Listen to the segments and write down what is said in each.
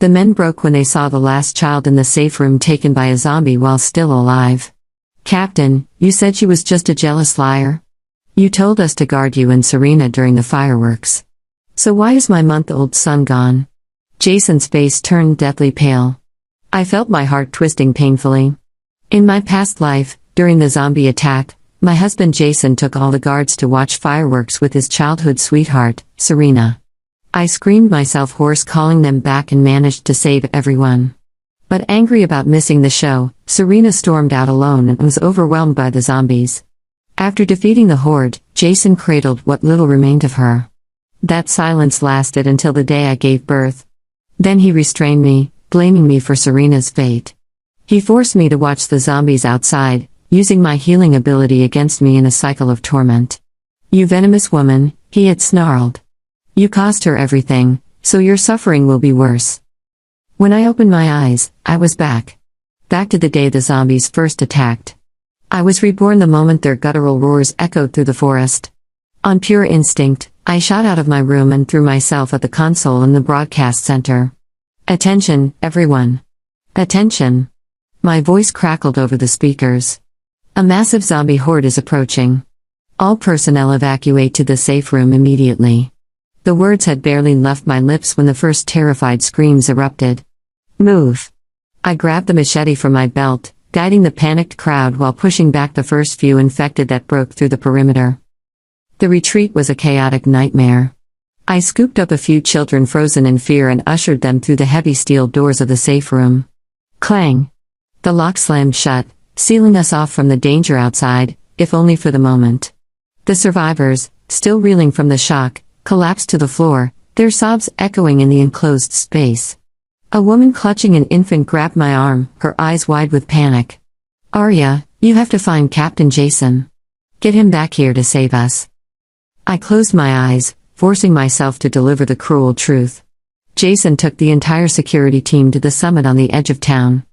The men broke when they saw the last child in the safe room taken by a zombie while still alive. "Captain, you said she was just a jealous liar? You told us to guard you and Serena during the fireworks. So why is my month-old son gone?" Jason's face turned deathly pale. I felt my heart twisting painfully. In my past life, during the zombie attack, my husband Jason took all the guards to watch fireworks with his childhood sweetheart, Serena. I screamed myself hoarse calling them back and managed to save everyone. But angry about missing the show, Serena stormed out alone and was overwhelmed by the zombies. After defeating the horde, Jason cradled what little remained of her. That silence lasted until the day I gave birth. Then he restrained me, blaming me for Serena's fate. He forced me to watch the zombies outside, using my healing ability against me in a cycle of torment. "You venomous woman," he had snarled. "You cost her everything, so your suffering will be worse." When I opened my eyes, I was back. Back to the day the zombies first attacked. I was reborn the moment their guttural roars echoed through the forest. On pure instinct, I shot out of my room and threw myself at the console in the broadcast center. "Attention, everyone. Attention." My voice crackled over the speakers. "A massive zombie horde is approaching. All personnel evacuate to the safe room immediately." The words had barely left my lips when the first terrified screams erupted. "Move." I grabbed the machete from my belt, guiding the panicked crowd while pushing back the first few infected that broke through the perimeter. The retreat was a chaotic nightmare. I scooped up a few children frozen in fear and ushered them through the heavy steel doors of the safe room. Clang! The lock slammed shut, sealing us off from the danger outside, if only for the moment. The survivors, still reeling from the shock, collapsed to the floor, their sobs echoing in the enclosed space. A woman clutching an infant grabbed my arm, her eyes wide with panic. "Arya, you have to find Captain Jason. Get him back here to save us." I closed my eyes, forcing myself to deliver the cruel truth. Jason took the entire security team to the summit on the edge of town.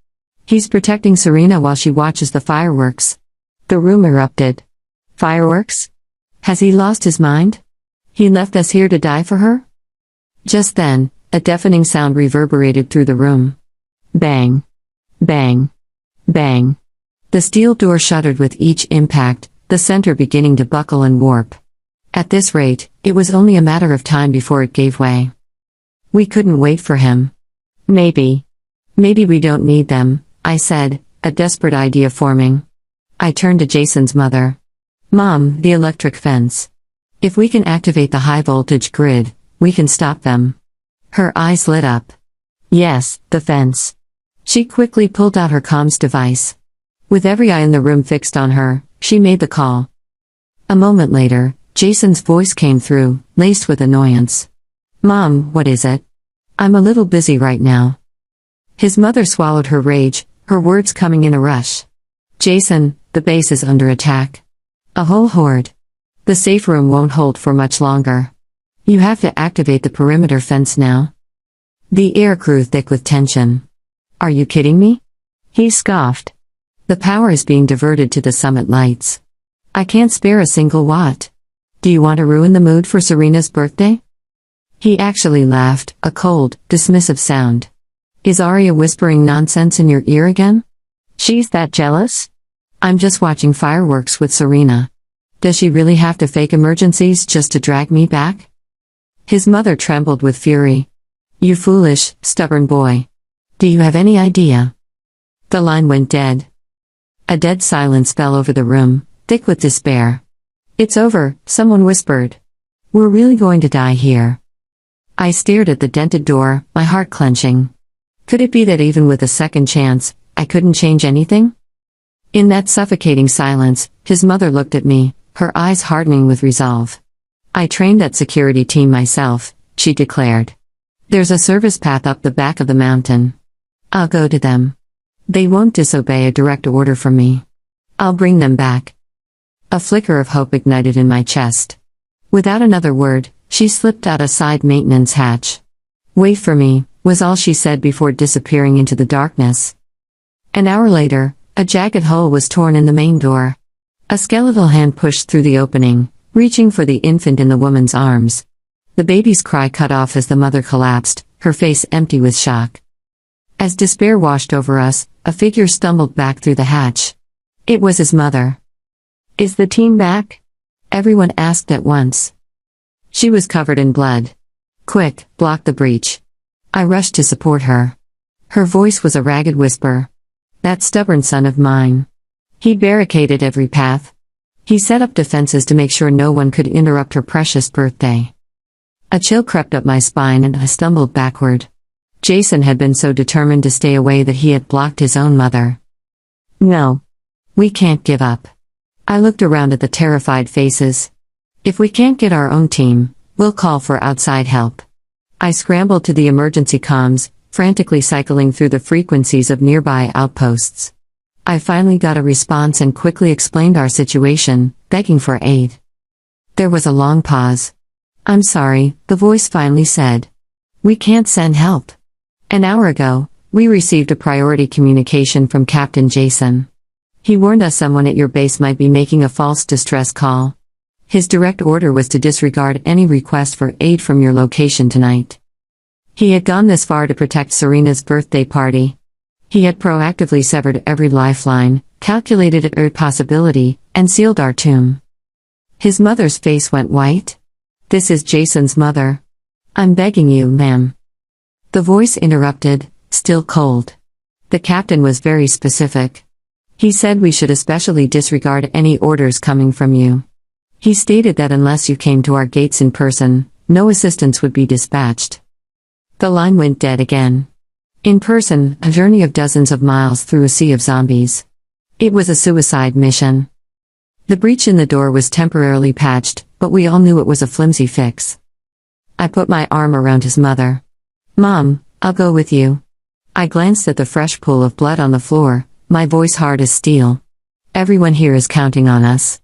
He's protecting Serena while she watches the fireworks. The room erupted. "Fireworks? Has he lost his mind? He left us here to die for her?" Just then, a deafening sound reverberated through the room. Bang! Bang! Bang! The steel door shuddered with each impact, the center beginning to buckle and warp. At this rate, it was only a matter of time before it gave way. We couldn't wait for him. Maybe we don't need them," I said, a desperate idea forming. I turned to Jason's mother. "Mom, the electric fence. If we can activate the high-voltage grid, we can stop them." Her eyes lit up. "Yes, the fence." She quickly pulled out her comms device. With every eye in the room fixed on her, she made the call. A moment later, Jason's voice came through, laced with annoyance. "Mom, what is it? I'm a little busy right now." His mother swallowed her rage, her words coming in a rush. "Jason, the base is under attack. A whole horde. The safe room won't hold for much longer. You have to activate the perimeter fence now." The air grew thick with tension. "Are you kidding me?" He scoffed. "The power is being diverted to the summit lights. I can't spare a single watt. Do you want to ruin the mood for Serena's birthday?" He actually laughed, a cold, dismissive sound. "Is Arya whispering nonsense in your ear again? She's that jealous? I'm just watching fireworks with Serena. Does she really have to fake emergencies just to drag me back?" His mother trembled with fury. "You foolish, stubborn boy. Do you have any idea?" The line went dead. A dead silence fell over the room, thick with despair. "It's over," someone whispered. "We're really going to die here." I stared at the dented door, my heart clenching. Could it be that even with a second chance, I couldn't change anything? In that suffocating silence, his mother looked at me, her eyes hardening with resolve. "I trained that security team myself," she declared. "There's a service path up the back of the mountain. I'll go to them. They won't disobey a direct order from me. I'll bring them back." A flicker of hope ignited in my chest. Without another word, she slipped out a side maintenance hatch. "Wait for me," was all she said before disappearing into the darkness. An hour later, a jagged hole was torn in the main door. A skeletal hand pushed through the opening, reaching for the infant in the woman's arms. The baby's cry cut off as the mother collapsed, her face empty with shock. As despair washed over us, a figure stumbled back through the hatch. It was his mother. "Is the team back?" everyone asked at once. She was covered in blood. "Quick, block the breach." I rushed to support her. Her voice was a ragged whisper. "That stubborn son of mine. He barricaded every path. He set up defenses to make sure no one could interrupt her precious birthday." A chill crept up my spine and I stumbled backward. Jason had been so determined to stay away that he had blocked his own mother. "No. We can't give up." I looked around at the terrified faces. "If we can't get our own team, we'll call for outside help." I scrambled to the emergency comms, frantically cycling through the frequencies of nearby outposts. I finally got a response and quickly explained our situation, begging for aid. There was a long pause. "I'm sorry," the voice finally said. "We can't send help. An hour ago, we received a priority communication from Captain Jason. He warned us someone at your base might be making a false distress call. His direct order was to disregard any request for aid from your location tonight. He had gone this far to protect Serena's birthday party. He had proactively severed every lifeline, calculated every possibility, and sealed our tomb." His mother's face went white. "This is Jason's mother. I'm begging you, ma'am." The voice interrupted, still cold. The captain was very specific. He said we should especially disregard any orders coming from you. He stated that unless you came to our gates in person, no assistance would be dispatched. The line went dead again. In person, a journey of dozens of miles through a sea of zombies. It was a suicide mission. The breach in the door was temporarily patched, but we all knew it was a flimsy fix. I put my arm around his mother. "Mom, I'll go with you." I glanced at the fresh pool of blood on the floor, my voice hard as steel. "Everyone here is counting on us.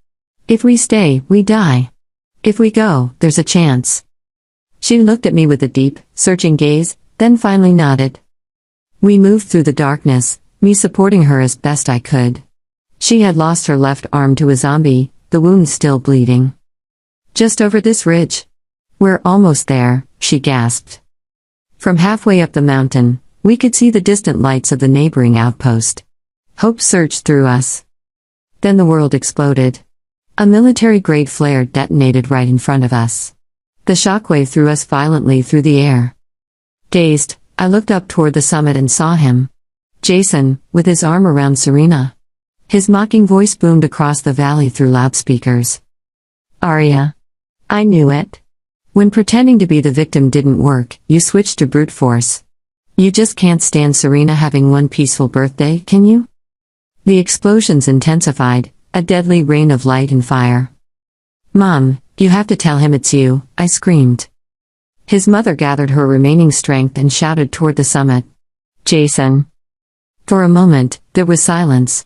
If we stay, we die. If we go, there's a chance." She looked at me with a deep, searching gaze, then finally nodded. We moved through the darkness, me supporting her as best I could. She had lost her left arm to a zombie, the wound still bleeding. "Just over this ridge. We're almost there," she gasped. From halfway up the mountain, we could see the distant lights of the neighboring outpost. Hope surged through us. Then the world exploded. A military-grade flare detonated right in front of us. The shockwave threw us violently through the air. Dazed, I looked up toward the summit and saw him. Jason, with his arm around Serena. His mocking voice boomed across the valley through loudspeakers. "Arya. I knew it. When pretending to be the victim didn't work, you switched to brute force. You just can't stand Serena having one peaceful birthday, can you?" The explosions intensified, a deadly rain of light and fire. "Mom, you have to tell him it's you," I screamed. His mother gathered her remaining strength and shouted toward the summit. "Jason." For a moment, there was silence.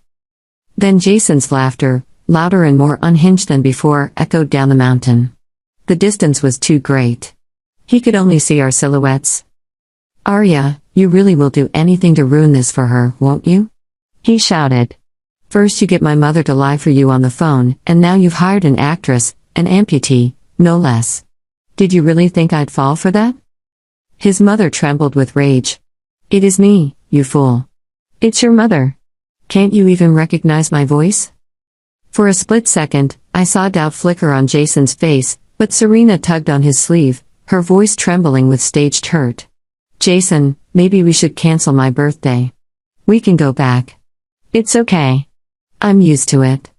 Then Jason's laughter, louder and more unhinged than before, echoed down the mountain. The distance was too great. He could only see our silhouettes. "Arya, you really will do anything to ruin this for her, won't you?" he shouted. "First you get my mother to lie for you on the phone, and now you've hired an actress, an amputee, no less. Did you really think I'd fall for that?" His mother trembled with rage. "It is me, you fool. It's your mother. Can't you even recognize my voice?" For a split second, I saw doubt flicker on Jason's face, but Serena tugged on his sleeve, her voice trembling with staged hurt. "Jason, maybe we should cancel my birthday. We can go back. It's okay. I'm used to it."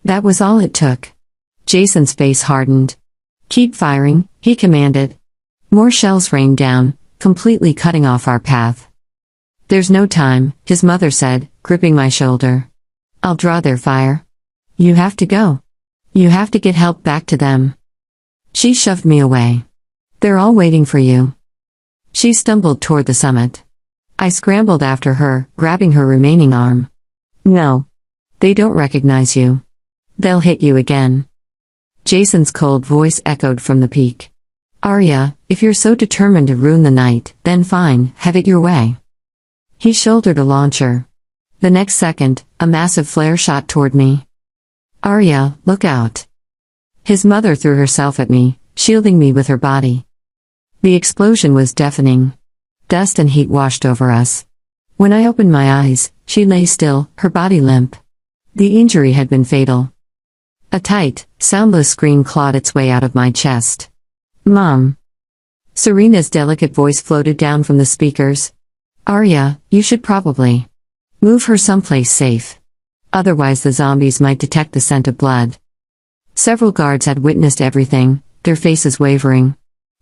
That was all it took. Jason's face hardened. "Keep firing," he commanded. More shells rained down, completely cutting off our path. "There's no time," his mother said, gripping my shoulder. "I'll draw their fire. You have to go. You have to get help back to them." She shoved me away. "They're all waiting for you." She stumbled toward the summit. I scrambled after her, grabbing her remaining arm. "No. They don't recognize you. They'll hit you again." Jason's cold voice echoed from the peak. "Arya, if you're so determined to ruin the night, then fine, have it your way." He shouldered a launcher. The next second, a massive flare shot toward me. "Arya, look out." His mother threw herself at me, shielding me with her body. The explosion was deafening. Dust and heat washed over us. When I opened my eyes, she lay still, her body limp. The injury had been fatal. A tight, soundless scream clawed its way out of my chest. "Mom!" Serena's delicate voice floated down from the speakers. "Arya, you should probably move her someplace safe. Otherwise the zombies might detect the scent of blood." Several guards had witnessed everything, their faces wavering.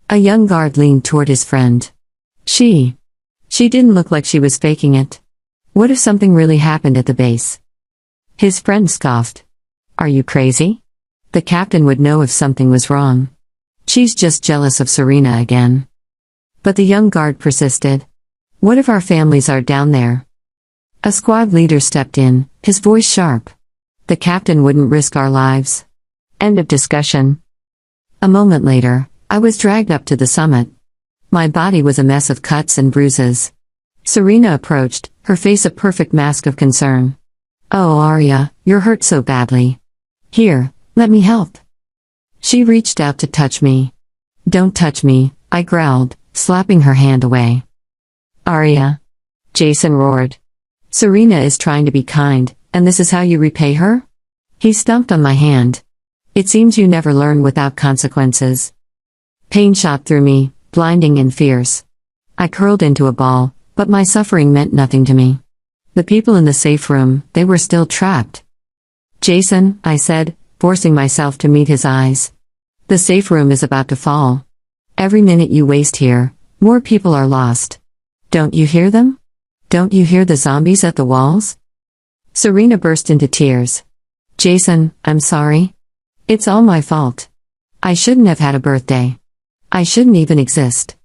A young guard leaned toward his friend. She didn't look like she was faking it. What if something really happened at the base? His friend scoffed. "Are you crazy? The captain would know if something was wrong. She's just jealous of Serena again." But the young guard persisted. "What if our families are down there?" A squad leader stepped in, his voice sharp. "The captain wouldn't risk our lives." End of discussion. A moment later, I was dragged up to the summit. My body was a mess of cuts and bruises. Serena approached, her face a perfect mask of concern. "Oh, Arya, you're hurt so badly. Here, let me help." She reached out to touch me. "Don't touch me," I growled, slapping her hand away. "Arya!" Jason roared. "Serena is trying to be kind, and this is how you repay her?" He stomped on my hand. "It seems you never learn without consequences." Pain shot through me, blinding and fierce. I curled into a ball, but my suffering meant nothing to me. The people in the safe room, they were still trapped. "Jason," I said, forcing myself to meet his eyes. "The safe room is about to fall. Every minute you waste here, more people are lost. Don't you hear them? Don't you hear the zombies at the walls?" Serena burst into tears. "Jason, I'm sorry. It's all my fault. I shouldn't have had a birthday. I shouldn't even exist."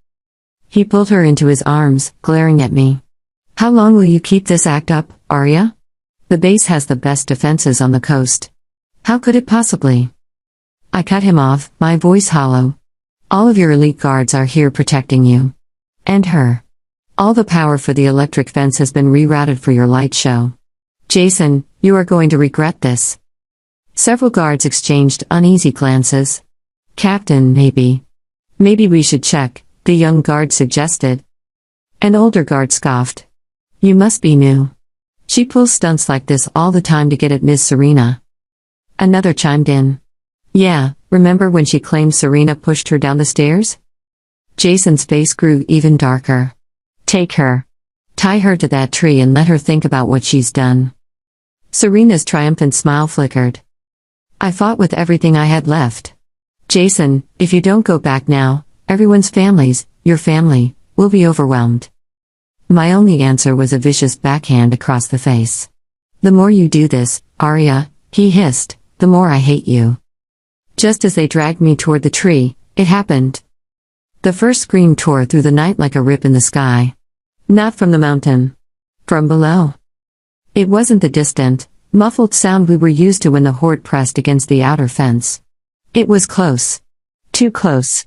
He pulled her into his arms, glaring at me. "How long will you keep this act up, Arya? The base has the best defenses on the coast. How could it possibly?" I cut him off, my voice hollow. "All of your elite guards are here protecting you. And her. All the power for the electric fence has been rerouted for your light show. Jason, you are going to regret this." Several guards exchanged uneasy glances. "Captain, maybe. Maybe we should check," the young guard suggested. An older guard scoffed. "You must be new. She pulls stunts like this all the time to get at Miss Serena." Another chimed in. "Yeah, remember when she claimed Serena pushed her down the stairs?" Jason's face grew even darker. "Take her. Tie her to that tree and let her think about what she's done." Serena's triumphant smile flickered. I fought with everything I had left. "Jason, if you don't go back now, everyone's families, your family, will be overwhelmed." My only answer was a vicious backhand across the face. "The more you do this, Arya," he hissed, "the more I hate you." Just as they dragged me toward the tree, it happened. The first scream tore through the night like a rip in the sky. Not from the mountain. From below. It wasn't the distant, muffled sound we were used to when the horde pressed against the outer fence. It was close. Too close.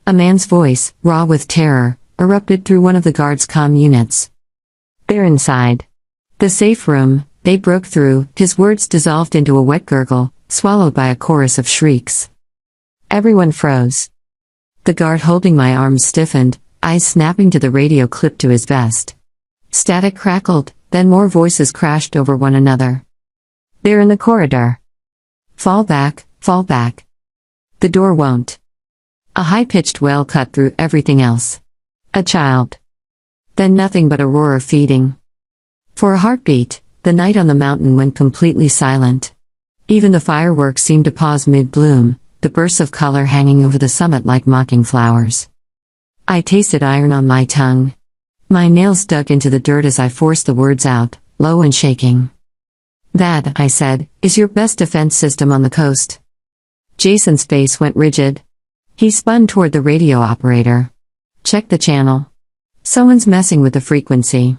A man's voice, raw with terror, erupted through one of the guards' comm units. "They're inside. The safe room," they broke through, his words dissolved into a wet gurgle, swallowed by a chorus of shrieks. Everyone froze. The guard holding my arms stiffened, eyes snapping to the radio clipped to his vest. Static crackled, then more voices crashed over one another. "They're in the corridor. Fall back, fall back. The door won't." A high-pitched wail cut through everything else. A child. Then nothing but a roar of feeding. For a heartbeat, the night on the mountain went completely silent. Even the fireworks seemed to pause mid-bloom, the bursts of color hanging over the summit like mocking flowers. I tasted iron on my tongue. My nails dug into the dirt as I forced the words out, low and shaking. "That," I said, "is your best defense system on the coast." Jason's face went rigid. He spun toward the radio operator. "Check the channel. Someone's messing with the frequency."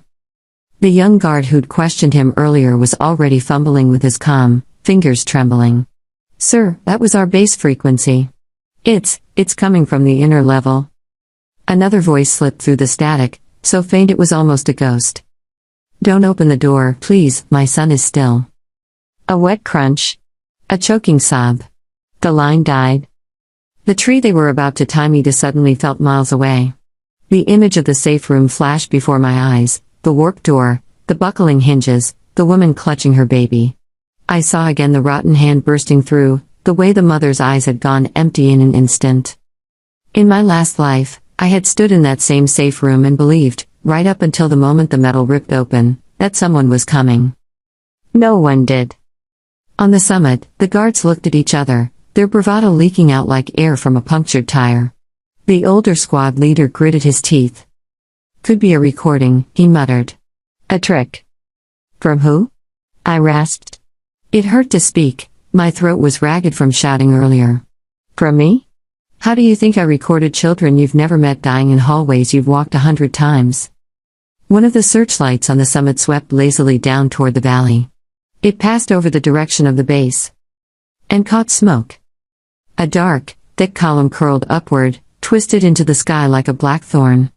The young guard who'd questioned him earlier was already fumbling with his comm, fingers trembling. "Sir, that was our base frequency. It's coming from the inner level." Another voice slipped through the static, so faint it was almost a ghost. "Don't open the door, please, my son is still." A wet crunch. A choking sob. The line died. The tree they were about to tie me to suddenly felt miles away. The image of the safe room flashed before my eyes, the warped door, the buckling hinges, the woman clutching her baby. I saw again the rotten hand bursting through, the way the mother's eyes had gone empty in an instant. In my last life, I had stood in that same safe room and believed, right up until the moment the metal ripped open, that someone was coming. No one did. On the summit, the guards looked at each other, their bravado leaking out like air from a punctured tire. The older squad leader gritted his teeth. Could be a recording, he muttered. A trick. From who? I rasped. It hurt to speak, my throat was ragged from shouting earlier. From me? How do you think I recorded children you've never met dying in hallways you've walked 100 times? One of the searchlights on the summit swept lazily down toward the valley. It passed over the direction of the base. And caught smoke. A dark, thick column curled upward, twisted into the sky like a blackthorn.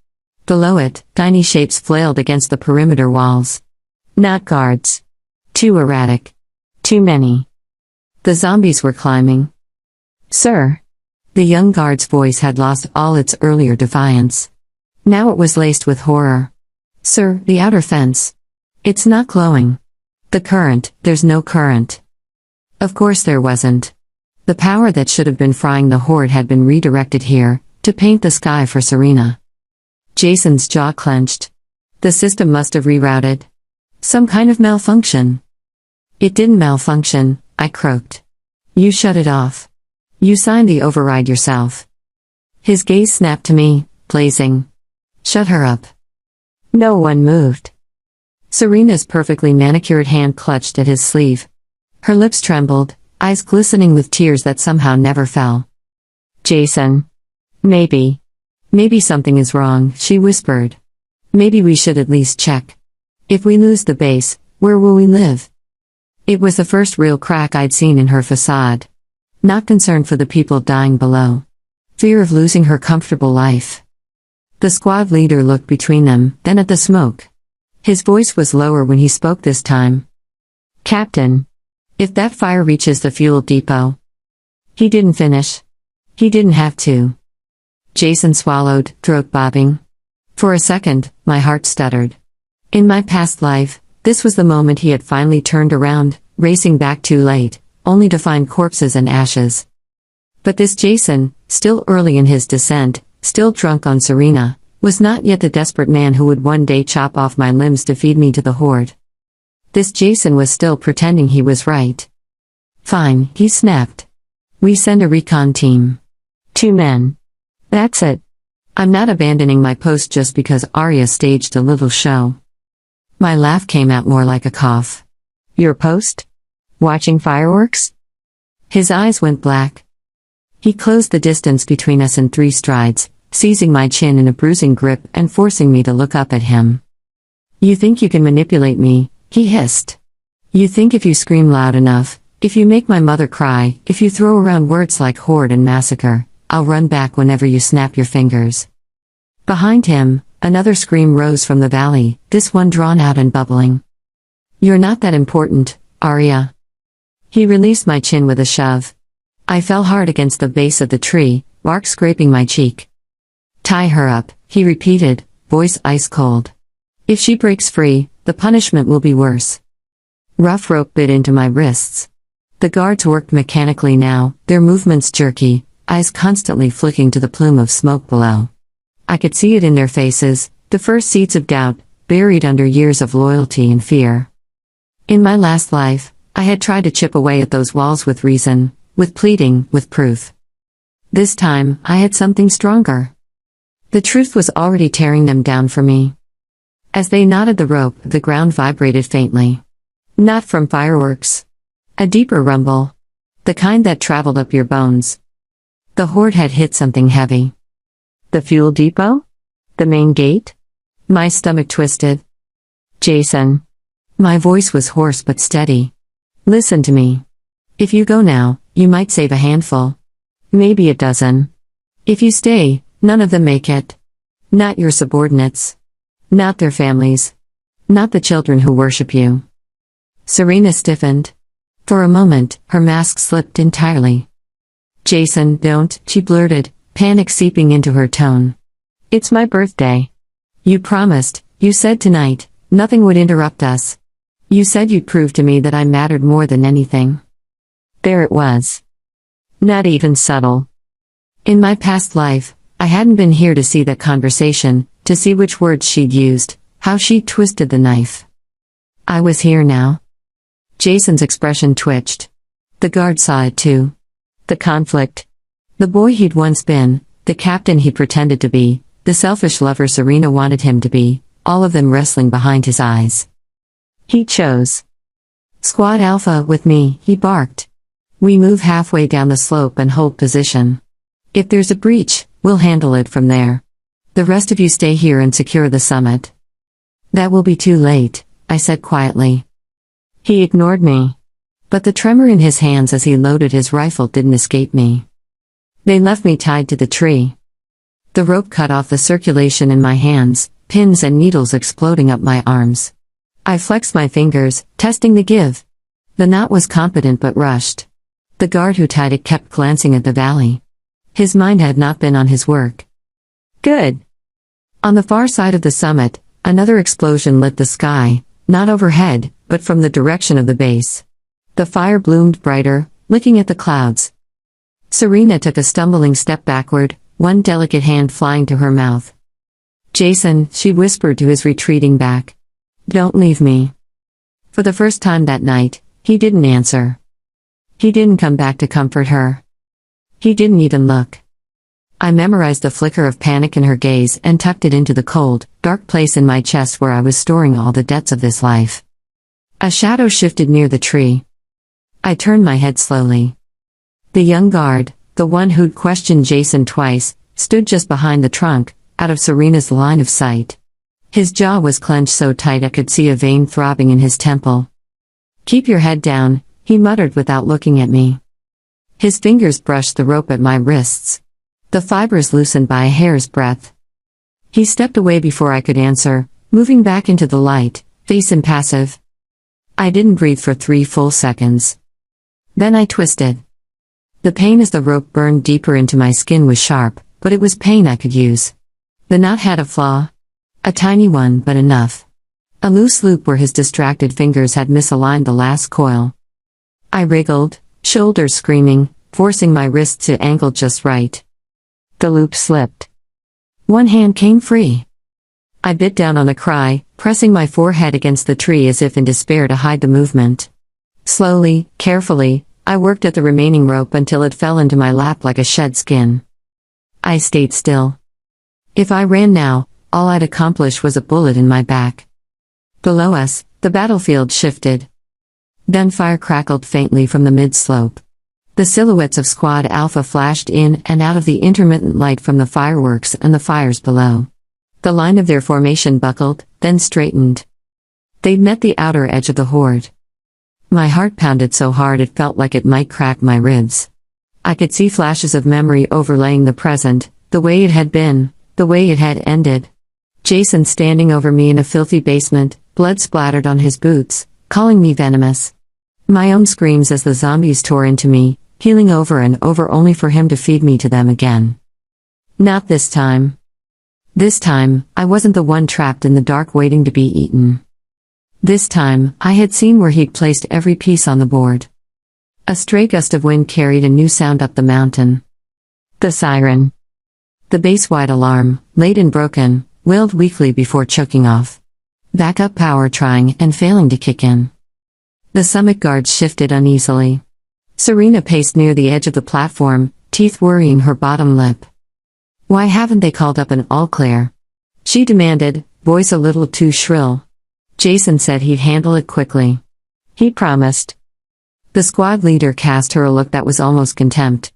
Below it, tiny shapes flailed against the perimeter walls. Not guards. Too erratic. Too many. The zombies were climbing. Sir. The young guard's voice had lost all its earlier defiance. Now it was laced with horror. Sir, the outer fence. It's not glowing. The current, there's no current. Of course there wasn't. The power that should have been frying the horde had been redirected here, to paint the sky for Serena. Jason's jaw clenched. The system must have rerouted. Some kind of malfunction. It didn't malfunction, I croaked. You shut it off. You signed the override yourself. His gaze snapped to me, blazing. Shut her up. No one moved. Serena's perfectly manicured hand clutched at his sleeve. Her lips trembled, eyes glistening with tears that somehow never fell. Jason. Maybe something is wrong, she whispered. Maybe we should at least check. If we lose the base, where will we live? It was the first real crack I'd seen in her facade. Not concern for the people dying below. Fear of losing her comfortable life. The squad leader looked between them, then at the smoke. His voice was lower when he spoke this time. Captain. If that fire reaches the fuel depot. He didn't finish. He didn't have to. Jason swallowed, throat bobbing. For a second, my heart stuttered. In my past life, this was the moment he had finally turned around, racing back too late, only to find corpses and ashes. But this Jason, still early in his descent, still drunk on Serena, was not yet the desperate man who would one day chop off my limbs to feed me to the horde. This Jason was still pretending he was right. Fine, he snapped. We send a recon team. 2 men. That's it. I'm not abandoning my post just because Arya staged a little show. My laugh came out more like a cough. Your post? Watching fireworks? His eyes went black. He closed the distance between us in 3 strides, seizing my chin in a bruising grip and forcing me to look up at him. You think you can manipulate me, he hissed. You think if you scream loud enough, if you make my mother cry, if you throw around words like horde and massacre, I'll run back whenever you snap your fingers. Behind him, another scream rose from the valley, this one drawn out and bubbling. You're not that important, Arya. He released my chin with a shove. I fell hard against the base of the tree, bark scraping my cheek. Tie her up, he repeated, voice ice cold. If she breaks free, the punishment will be worse. Rough rope bit into my wrists. The guards worked mechanically now, their movements jerky, eyes constantly flicking to the plume of smoke below. I could see it in their faces, the first seeds of doubt, buried under years of loyalty and fear. In my last life, I had tried to chip away at those walls with reason, with pleading, with proof. This time, I had something stronger. The truth was already tearing them down for me. As they knotted the rope, the ground vibrated faintly. Not from fireworks. A deeper rumble. The kind that traveled up your bones. The horde had hit something heavy. The fuel depot? The main gate? My stomach twisted. Jason. My voice was hoarse but steady. Listen to me. If you go now, you might save a handful. Maybe a dozen. If you stay, none of them make it. Not your subordinates. Not their families. Not the children who worship you. Serena stiffened. For a moment, her mask slipped entirely. Jason, don't, she blurted, panic seeping into her tone. It's my birthday. You promised, you said tonight, nothing would interrupt us. You said you'd prove to me that I mattered more than anything. There it was. Not even subtle. In my past life, I hadn't been here to see that conversation, to see which words she'd used, how she'd twisted the knife. I was here now. Jason's expression twitched. The guard saw it too. The conflict. The boy he'd once been, the captain he'd pretended to be, the selfish lover Serena wanted him to be, all of them wrestling behind his eyes. He chose Squad Alpha with me, he barked. We move halfway down the slope and hold position. If there's a breach, we'll handle it from there. The rest of you stay here and secure the summit. That will be too late, I said quietly. He ignored me. But the tremor in his hands as he loaded his rifle didn't escape me. They left me tied to the tree. The rope cut off the circulation in my hands, pins and needles exploding up my arms. I flexed my fingers, testing the give. The knot was competent but rushed. The guard who tied it kept glancing at the valley. His mind had not been on his work. Good. On the far side of the summit, another explosion lit the sky, not overhead, but from the direction of the base. The fire bloomed brighter, licking at the clouds. Serena took a stumbling step backward, one delicate hand flying to her mouth. Jason, she whispered to his retreating back. Don't leave me. For the first time that night, he didn't answer. He didn't come back to comfort her. He didn't even look. I memorized the flicker of panic in her gaze and tucked it into the cold, dark place in my chest where I was storing all the debts of this life. A shadow shifted near the tree. I turned my head slowly. The young guard, the one who'd questioned Jason twice, stood just behind the trunk, out of Serena's line of sight. His jaw was clenched so tight I could see a vein throbbing in his temple. Keep your head down, he muttered without looking at me. His fingers brushed the rope at my wrists. The fibers loosened by a hair's breadth. He stepped away before I could answer, moving back into the light, face impassive. I didn't breathe for 3 full seconds. Then I twisted. The pain as the rope burned deeper into my skin was sharp, but it was pain I could use. The knot had a flaw. A tiny one, but enough. A loose loop where his distracted fingers had misaligned the last coil. I wriggled, shoulders screaming, forcing my wrists to angle just right. The loop slipped. One hand came free. I bit down on a cry, pressing my forehead against the tree as if in despair to hide the movement. Slowly, carefully, I worked at the remaining rope until it fell into my lap like a shed skin. I stayed still. If I ran now, all I'd accomplish was a bullet in my back. Below us, the battlefield shifted. Gunfire crackled faintly from the mid-slope. The silhouettes of Squad Alpha flashed in and out of the intermittent light from the fireworks and the fires below. The line of their formation buckled, then straightened. They'd met the outer edge of the horde. My heart pounded so hard it felt like it might crack my ribs. I could see flashes of memory overlaying the present, the way it had been, the way it had ended. Jason standing over me in a filthy basement, blood splattered on his boots, calling me venomous. My own screams as the zombies tore into me, healing over and over only for him to feed me to them again. Not this time. This time, I wasn't the one trapped in the dark waiting to be eaten. This time, I had seen where he'd placed every piece on the board. A stray gust of wind carried a new sound up the mountain. The siren. The base-wide alarm, late and broken, wailed weakly before choking off. Backup power trying and failing to kick in. The summit guards shifted uneasily. Serena paced near the edge of the platform, teeth worrying her bottom lip. Why haven't they called up an all-clear? She demanded, voice a little too shrill. Jason said he'd handle it quickly. He promised. The squad leader cast her a look that was almost contempt.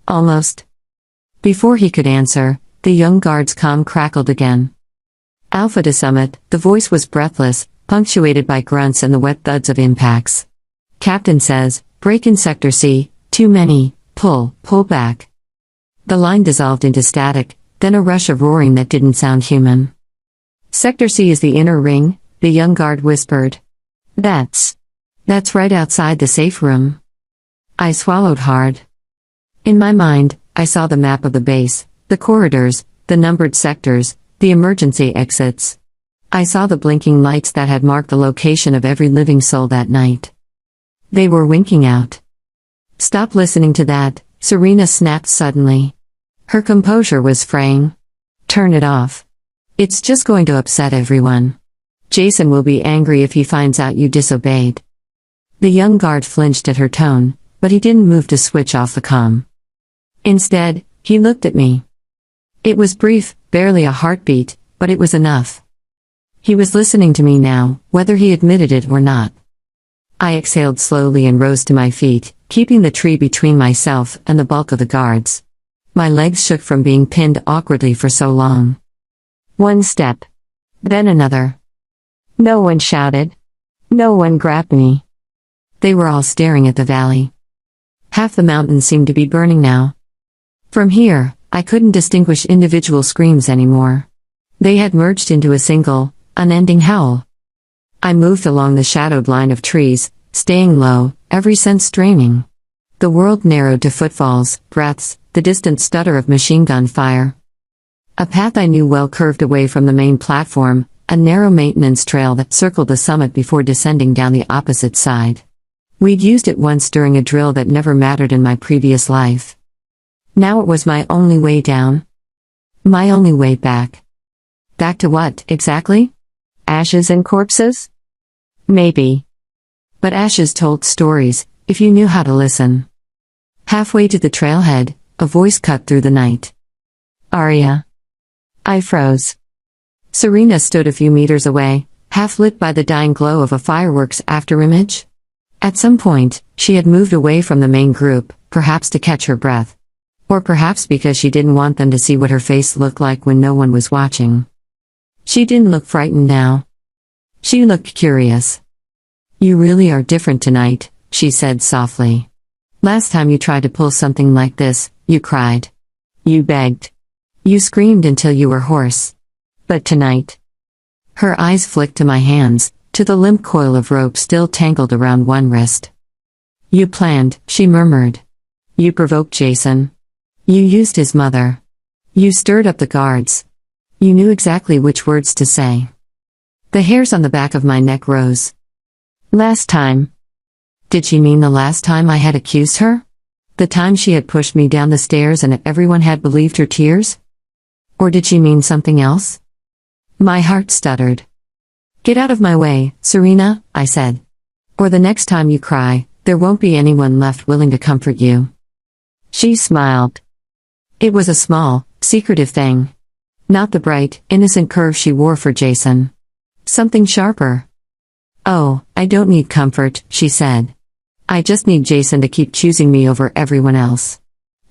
Almost. Before he could answer, the young guard's comm crackled again. Alpha to summit, the voice was breathless, punctuated by grunts and the wet thuds of impacts. Captain says, break in Sector C, too many, pull back. The line dissolved into static, then a rush of roaring that didn't sound human. Sector C is the inner ring, the young guard whispered. That's right outside the safe room. I swallowed hard. In my mind, I saw the map of the base, the corridors, the numbered sectors, the emergency exits. I saw the blinking lights that had marked the location of every living soul that night. They were winking out. "Stop listening to that," Serena snapped suddenly. Her composure was fraying. "Turn it off. It's just going to upset everyone. Jason will be angry if he finds out you disobeyed." The young guard flinched at her tone, but he didn't move to switch off the comm. Instead, he looked at me. It was brief, barely a heartbeat, but it was enough. He was listening to me now, whether he admitted it or not. I exhaled slowly and rose to my feet, keeping the tree between myself and the bulk of the guards. My legs shook from being pinned awkwardly for so long. One step. Then another. No one shouted. No one grabbed me. They were all staring at the valley. Half the mountain seemed to be burning now. From here, I couldn't distinguish individual screams anymore. They had merged into a single, unending howl. I moved along the shadowed line of trees, staying low, every sense straining. The world narrowed to footfalls, breaths, the distant stutter of machine gun fire. A path I knew well curved away from the main platform, a narrow maintenance trail that circled the summit before descending down the opposite side. We'd used it once during a drill that never mattered in my previous life. Now it was my only way down. My only way back. Back to what, exactly? Ashes and corpses? Maybe. But ashes told stories, if you knew how to listen. Halfway to the trailhead, a voice cut through the night. "Arya." I froze. Serena stood a few meters away, half lit by the dying glow of a fireworks afterimage. At some point, she had moved away from the main group, perhaps to catch her breath. Or perhaps because she didn't want them to see what her face looked like when no one was watching. She didn't look frightened now. She looked curious. "You really are different tonight," she said softly. "Last time you tried to pull something like this, you cried. You begged. You screamed until you were hoarse. But tonight..." Her eyes flicked to my hands, to the limp coil of rope still tangled around one wrist. "You planned," she murmured. "You provoked Jason. You used his mother. You stirred up the guards. You knew exactly which words to say." The hairs on the back of my neck rose. Last time. Did she mean the last time I had accused her? The time she had pushed me down the stairs and everyone had believed her tears? Or did she mean something else? My heart stuttered. "Get out of my way, Serena," I said. "Or the next time you cry, there won't be anyone left willing to comfort you." She smiled. It was a small, secretive thing. Not the bright, innocent curve she wore for Jason. Something sharper. "Oh, I don't need comfort," she said. "I just need Jason to keep choosing me over everyone else.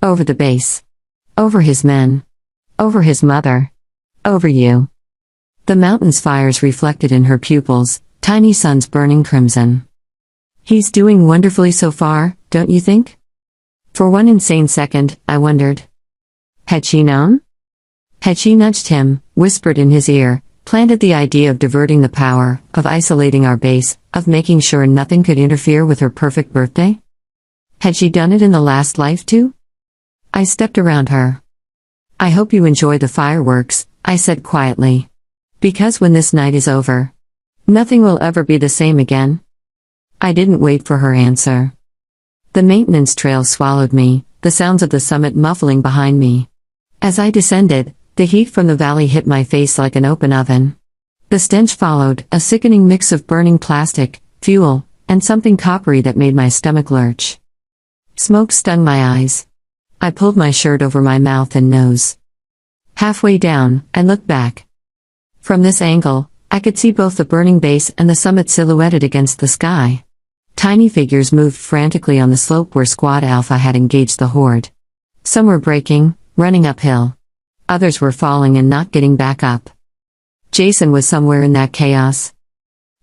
Over the base. Over his men. Over his mother. Over you." The mountain's fires reflected in her pupils, tiny suns burning crimson. "He's doing wonderfully so far, don't you think?" For one insane second, I wondered. Had she known? Had she nudged him, whispered in his ear, planted the idea of diverting the power, of isolating our base, of making sure nothing could interfere with her perfect birthday? Had she done it in the last life too? I stepped around her. "I hope you enjoy the fireworks," I said quietly. "Because when this night is over, nothing will ever be the same again." I didn't wait for her answer. The maintenance trail swallowed me, the sounds of the summit muffling behind me. As I descended, the heat from the valley hit my face like an open oven. The stench followed, a sickening mix of burning plastic, fuel, and something coppery that made my stomach lurch. Smoke stung my eyes. I pulled my shirt over my mouth and nose. Halfway down, I looked back. From this angle, I could see both the burning base and the summit silhouetted against the sky. Tiny figures moved frantically on the slope where Squad Alpha had engaged the horde. Some were breaking, running uphill. Others were falling and not getting back up. Jason was somewhere in that chaos.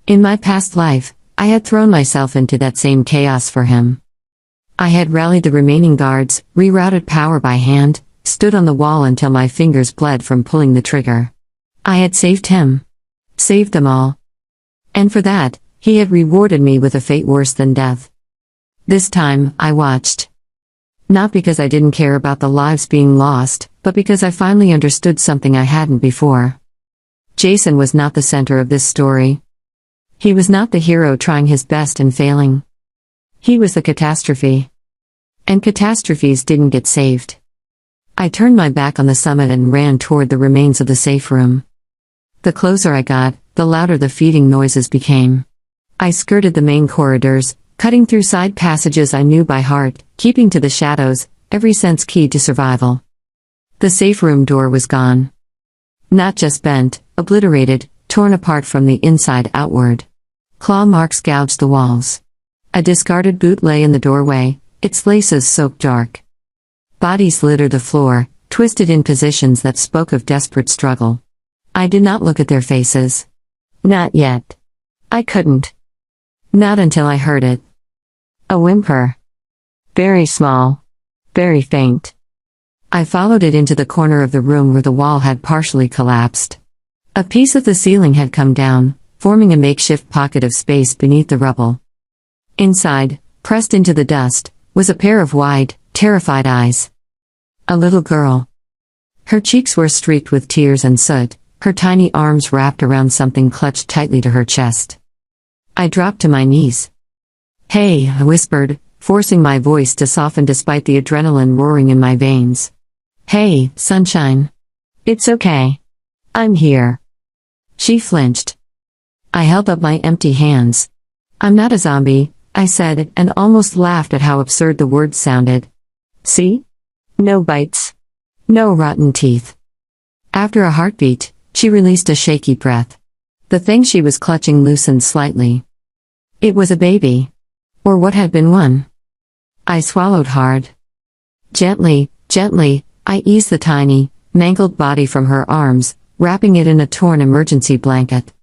In my past life, I had thrown myself into that same chaos for him. I had rallied the remaining guards, rerouted power by hand, stood on the wall until my fingers bled from pulling the trigger. I had saved him. Saved them all. And for that, he had rewarded me with a fate worse than death. This time, I watched. Not because I didn't care about the lives being lost, but because I finally understood something I hadn't before. Jason was not the center of this story. He was not the hero trying his best and failing. He was the catastrophe. And catastrophes didn't get saved. I turned my back on the summit and ran toward the remains of the safe room. The closer I got, the louder the feeding noises became. I skirted the main corridors, cutting through side passages I knew by heart, keeping to the shadows, every sense keyed to survival. The safe room door was gone. Not just bent, obliterated, torn apart from the inside outward. Claw marks gouged the walls. A discarded boot lay in the doorway, its laces soaked dark. Bodies littered the floor, twisted in positions that spoke of desperate struggle. I did not look at their faces. Not yet. I couldn't. Not until I heard it. A whimper. Very small. Very faint. I followed it into the corner of the room where the wall had partially collapsed. A piece of the ceiling had come down, forming a makeshift pocket of space beneath the rubble. Inside, pressed into the dust, was a pair of wide, terrified eyes. A little girl. Her cheeks were streaked with tears and soot, her tiny arms wrapped around something clutched tightly to her chest. I dropped to my knees. "Hey," I whispered, forcing my voice to soften despite the adrenaline roaring in my veins. "Hey, sunshine. It's okay. I'm here." She flinched. I held up my empty hands. "I'm not a zombie," I said, and almost laughed at how absurd the words sounded. "See? No bites. No rotten teeth." After a heartbeat, she released a shaky breath. The thing she was clutching loosened slightly. It was a baby. Or what had been one. I swallowed hard. Gently, gently, I eased the tiny, mangled body from her arms, wrapping it in a torn emergency blanket.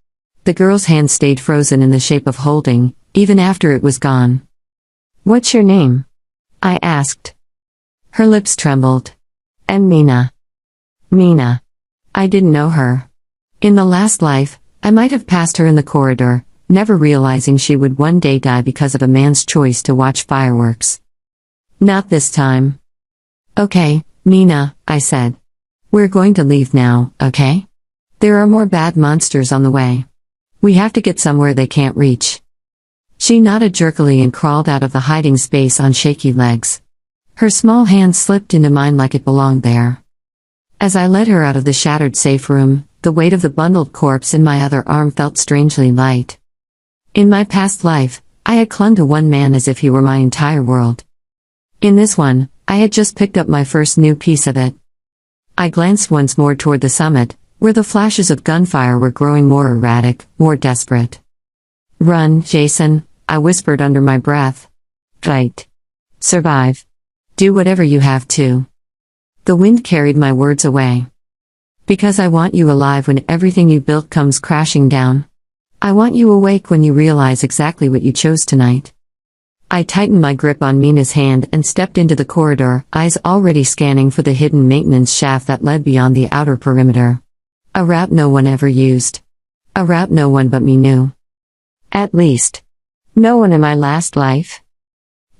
The girl's hand stayed frozen in the shape of holding, even after it was gone. "What's your name?" I asked. Her lips trembled. "And Mina." Mina. I didn't know her. In the last life, I might have passed her in the corridor, never realizing she would one day die because of a man's choice to watch fireworks. Not this time. "Okay, Mina," I said. "We're going to leave now, okay? There are more bad monsters on the way. We have to get somewhere they can't reach." She nodded jerkily and crawled out of the hiding space on shaky legs. Her small hand slipped into mine like it belonged there. As I led her out of the shattered safe room, the weight of the bundled corpse in my other arm felt strangely light. In my past life, I had clung to one man as if he were my entire world. In this one, I had just picked up my first new piece of it. I glanced once more toward the summit, where the flashes of gunfire were growing more erratic, more desperate. "Run, Jason," I whispered under my breath. "Fight. Survive. Do whatever you have to." The wind carried my words away. "Because I want you alive when everything you built comes crashing down. I want you awake when you realize exactly what you chose tonight." I tightened my grip on Mina's hand and stepped into the corridor, eyes already scanning for the hidden maintenance shaft that led beyond the outer perimeter. A route no one ever used. A route no one but me knew. At least, no one in my last life.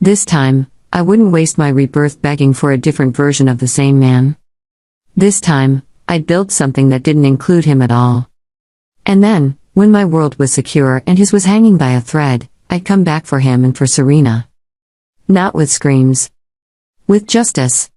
This time, I wouldn't waste my rebirth begging for a different version of the same man. This time, I'd build something that didn't include him at all. And then, when my world was secure and his was hanging by a thread, I'd come back for him and for Serena. Not with screams. With justice.